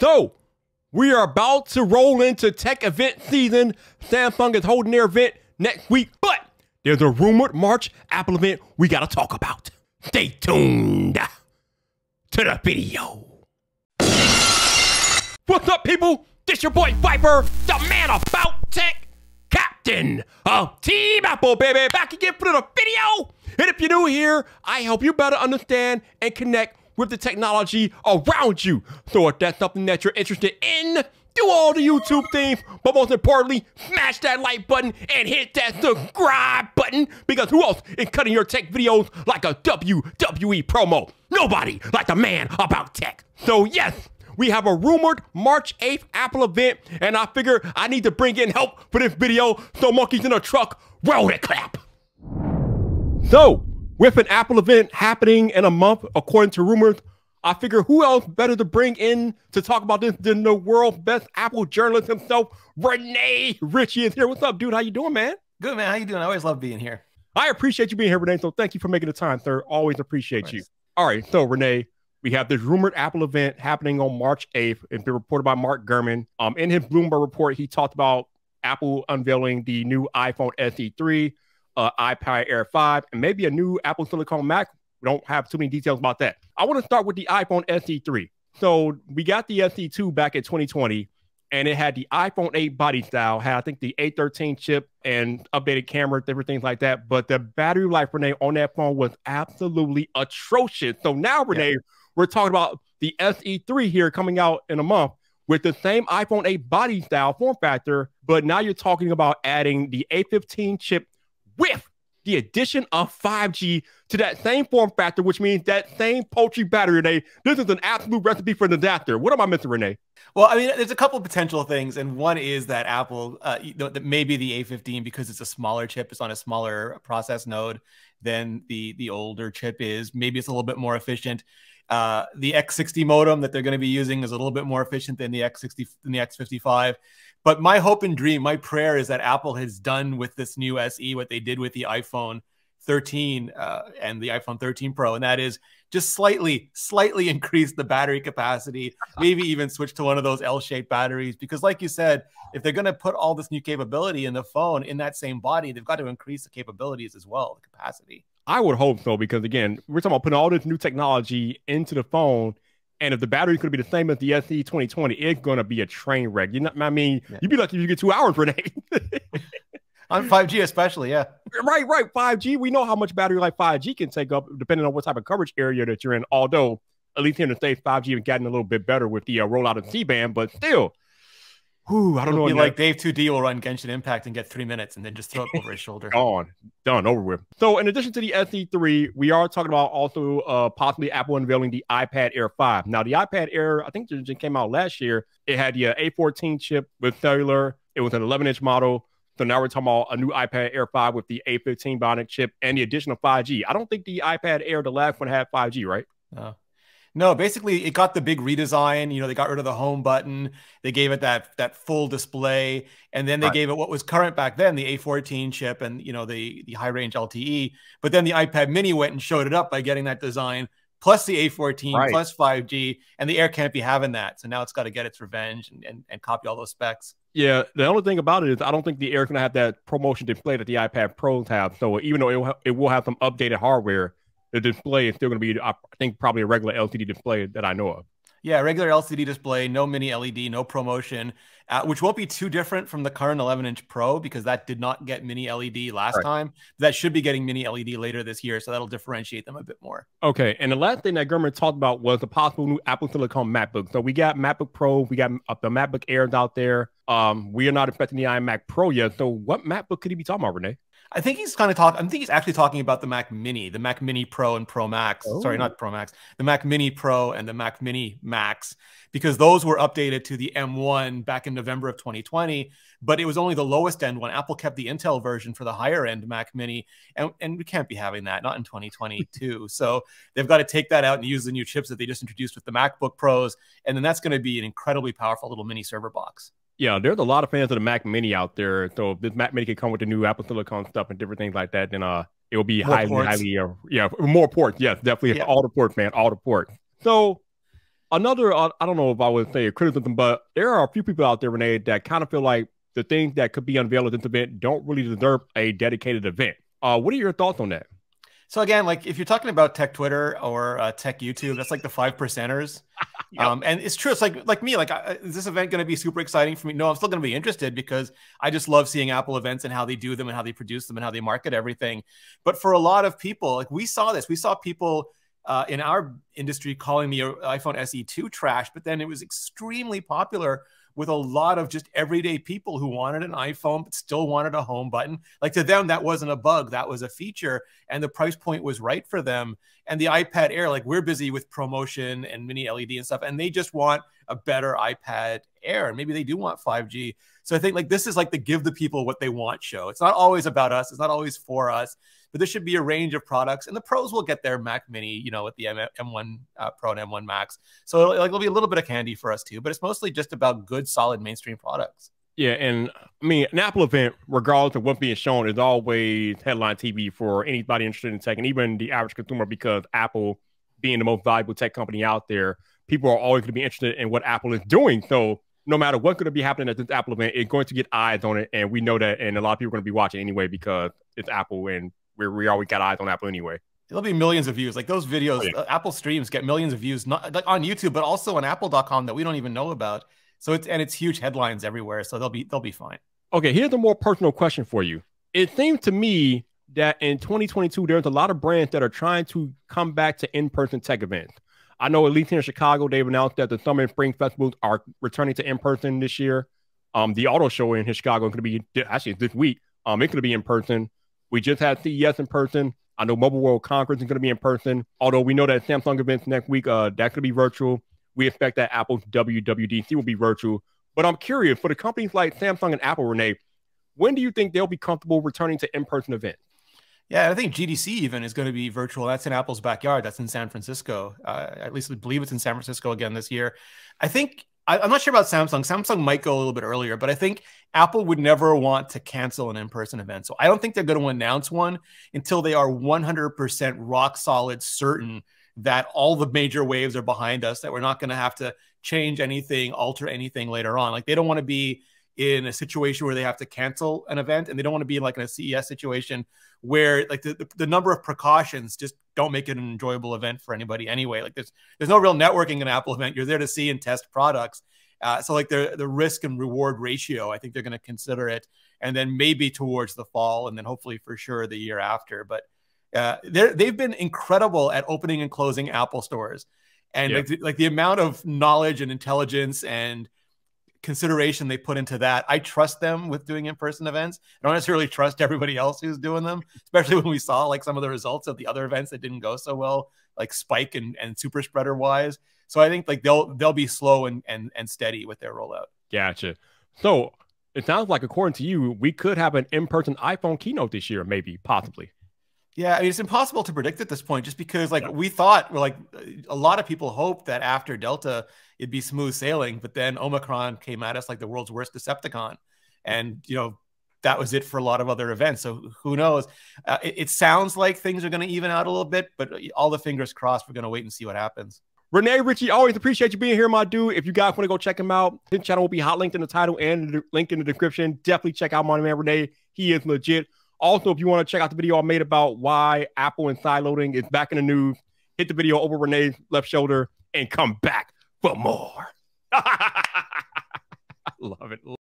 So, we are about to roll into tech event season. Samsung is holding their event next week, but there's a rumored March Apple event we gotta talk about. Stay tuned to the video. What's up, people? This your boy Viper, the man about tech, captain of Team Apple, baby. Back again for the video. And if you're new here, I help you better understand and connect with the technology around you. So if that's something that you're interested in, do all the YouTube things, but most importantly, smash that like button and hit that subscribe button, because who else is cutting your tech videos like a WWE promo? Nobody like the man about tech. So yes, we have a rumored March 8th Apple event, and I figure I need to bring in help for this video, so monkeys in a truck, roll that clap. So, with an Apple event happening in a month, according to rumors, I figure who else better to bring in to talk about this than the world's best Apple journalist himself, Rene Ritchie is here. What's up, dude? How you doing, man? Good, man. How you doing? I always love being here. I appreciate you being here, Rene, so thank you for making the time, sir. Always appreciate you. All right, so Rene, we have this rumored Apple event happening on March 8th. It's been reported by Mark Gurman. In his Bloomberg report, he talked about Apple unveiling the new iPhone SE 3, iPad Air 5, and maybe a new Apple Silicon Mac. We don't have too many details about that. I want to start with the iPhone SE 3. So we got the SE 2 back in 2020, and it had the iPhone 8 body style, had I think the A13 chip and updated camera, different things like that. But the battery life, Rene, on that phone was absolutely atrocious. So now, Rene, we're talking about the SE 3 here coming out in a month with the same iPhone 8 body style form factor, but now you're talking about adding the A15 chip with the addition of 5G to that same form factor, which means that same poultry battery, Rene. This is an absolute recipe for a disaster. What am I missing, Rene? Well, I mean, there's a couple of potential things, and one is that Apple, maybe the A15, because it's a smaller chip, it's on a smaller process node than the older chip is. Maybe it's a little bit more efficient. The X60 modem that they're going to be using is a little bit more efficient than the X60 than the X55. But my hope and dream, my prayer is that Apple has done with this new SE what they did with the iPhone 13 and the iPhone 13 Pro, and that is just slightly increase the battery capacity, maybe even switch to one of those L-shaped batteries. Because like you said, if they're going to put all this new capability in the phone in that same body, they've got to increase the capabilities as well, the capacity. I would hope so, because again, we're talking about putting all this new technology into the phone. And if the battery could be the same as the SE 2020, it's going to be a train wreck. You know, I mean, you'd be lucky if you get 2 hours, Rene. On 5G especially, yeah. Right. 5G, we know how much battery like 5G can take up depending on what type of coverage area that you're in. Although, at least here in the States, 5G has gotten a little bit better with the rollout of C-band, but still, I don't know. Like Dave 2D will run Genshin Impact and get 3 minutes and then just throw it over his shoulder. Done, over with. So in addition to the SE 3, we are talking about also possibly Apple unveiling the iPad Air 5. Now, the iPad Air, I think it just came out last year. It had the A14 chip with cellular. It was an 11-inch model. So now we're talking about a new iPad Air 5 with the A15 Bionic chip and the addition of 5G. I don't think the iPad Air, the last one, had 5G, right? No, basically it got the big redesign. You know, they got rid of the home button. They gave it that full display, and then they gave it what was current back then, the A14 chip and, you know, the high range LTE. But then the iPad mini went and showed it up by getting that design plus the A14 plus 5G, and the Air can't be having that. So now it's got to get its revenge and copy all those specs. Yeah, the only thing about it is I don't think the Air is going to have that promotion display that the iPad Pros have. So even though it will have some updated hardware, the display is still going to be, I think, probably a regular LCD display that I know of. Yeah, regular LCD display, no mini LED, no promotion, which won't be too different from the current 11-inch Pro, because that did not get mini LED last time. That should be getting mini LED later this year, so that'll differentiate them a bit more. Okay, and the last thing that Gurman talked about was the possible new Apple Silicon MacBook. So we got MacBook Pro, we got the MacBook Airs out there. We are not expecting the iMac Pro yet. So what MacBook could he be talking about, Rene? I think he's actually talking about the Mac Mini, the Mac Mini Pro and Pro Max. Sorry, not Pro Max, the Mac Mini Pro and the Mac Mini Max, because those were updated to the M1 back in November of 2020, but it was only the lowest end one. Apple kept the Intel version for the higher end Mac Mini, and we can't be having that, not in 2022. So they've got to take that out and use the new chips that they just introduced with the MacBook Pros, and then that's going to be an incredibly powerful little mini server box. Yeah, there's a lot of fans of the Mac Mini out there. So if this Mac Mini can come with the new Apple Silicon stuff and different things like that, then it will be highly, more ports. Yes, definitely. Yeah. All the ports, man, all the ports. So Another, I don't know if I would say a criticism, but there are a few people out there, Renee, that kind of feel like the things that could be unveiled at this event don't really deserve a dedicated event. What are your thoughts on that? So again, like if you're talking about tech Twitter or tech YouTube, that's like the 5%ers. Yep. And it's true. It's like me, like is this event going to be super exciting for me? No, I'm still going to be interested because I just love seeing Apple events and how they do them and how they produce them and how they market everything. But for a lot of people, like we saw people in our industry calling the iPhone SE2 trash, but then it was extremely popular with a lot of just everyday people who wanted an iPhone but still wanted a home button. Like to them, that wasn't a bug, that was a feature, and the price point was right for them. And the iPad Air, like we're busy with promotion and mini LED and stuff, and they just want a better iPad Air, and maybe they do want 5G. So I think like this is like the give the people what they want show. It's not always about us, it's not always for us, but there should be a range of products, and the pros will get their Mac Mini, you know, with the M1 Pro and M1 Max. So it'll be a little bit of candy for us too, but it's mostly just about good, solid mainstream products. Yeah, and I mean, an Apple event, regardless of what's being shown, is always headline TV for anybody interested in tech, and even the average consumer, because Apple, being the most valuable tech company out there, people are always going to be interested in what Apple is doing. So no matter what's going to be happening at this Apple event, it's going to get eyes on it, and we know that, and a lot of people are going to be watching anyway because it's Apple, and we always got eyes on Apple anyway. There'll be millions of views. Like those videos, Apple streams get millions of views, not like on YouTube, but also on Apple.com that we don't even know about. So it's huge headlines everywhere. So they'll be fine. Okay, here's a more personal question for you. It seems to me that in 2022, there's a lot of brands that are trying to come back to in-person tech events. I know at least here in Chicago, they've announced that the summer and spring festivals are returning to in-person this year. The auto show in Chicago is going to be actually this week. It's going to be in person. We just had CES in person. I know Mobile World Congress is going to be in person. Although we know that Samsung events next week, that's going to be virtual. We expect that Apple's WWDC will be virtual. But I'm curious, for the companies like Samsung and Apple, Renee, when do you think they'll be comfortable returning to in-person events? Yeah, I think GDC even is going to be virtual. That's in Apple's backyard. That's in San Francisco. At least I believe it's in San Francisco again this year. I think I'm not sure about Samsung. Samsung might go a little bit earlier, but I think Apple would never want to cancel an in-person event. So I don't think they're going to announce one until they are 100% rock solid certain that all the major waves are behind us, that we're not going to have to change anything, alter anything later on. Like they don't want to be in a situation where they have to cancel an event, and they don't want to be like in a CES situation where like the number of precautions just don't make it an enjoyable event for anybody anyway. Like there's no real networking in an Apple event. You're there to see and test products. So like the risk and reward ratio, I think they're going to consider it, and then maybe towards the fall, and then hopefully for sure the year after. But they've been incredible at opening and closing Apple stores, and like the amount of knowledge and intelligence and consideration they put into that. I trust them with doing in-person events. I don't necessarily trust everybody else who's doing them, especially when we saw like some of the results of the other events that didn't go so well, like Spike and Super Spreader wise. So I think like they'll be slow and steady with their rollout. Gotcha. So it sounds like, according to you, we could have an in-person iPhone keynote this year, maybe, possibly. Yeah, I mean, it's impossible to predict at this point, just because like we thought, like a lot of people hoped that after Delta it'd be smooth sailing, but then Omicron came at us like the world's worst Decepticon, and you know that was it for a lot of other events. So who knows? It sounds like things are going to even out a little bit, but all the fingers crossed. We're going to wait and see what happens. Renee Ritchie, always appreciate you being here, my dude. If you guys want to go check him out, his channel will be hot linked in the title and the link in the description. Definitely check out my man Renee. He is legit. Also, if you want to check out the video I made about why Apple and sideloading is back in the news, hit the video over Renee's left shoulder and come back for more. Love it.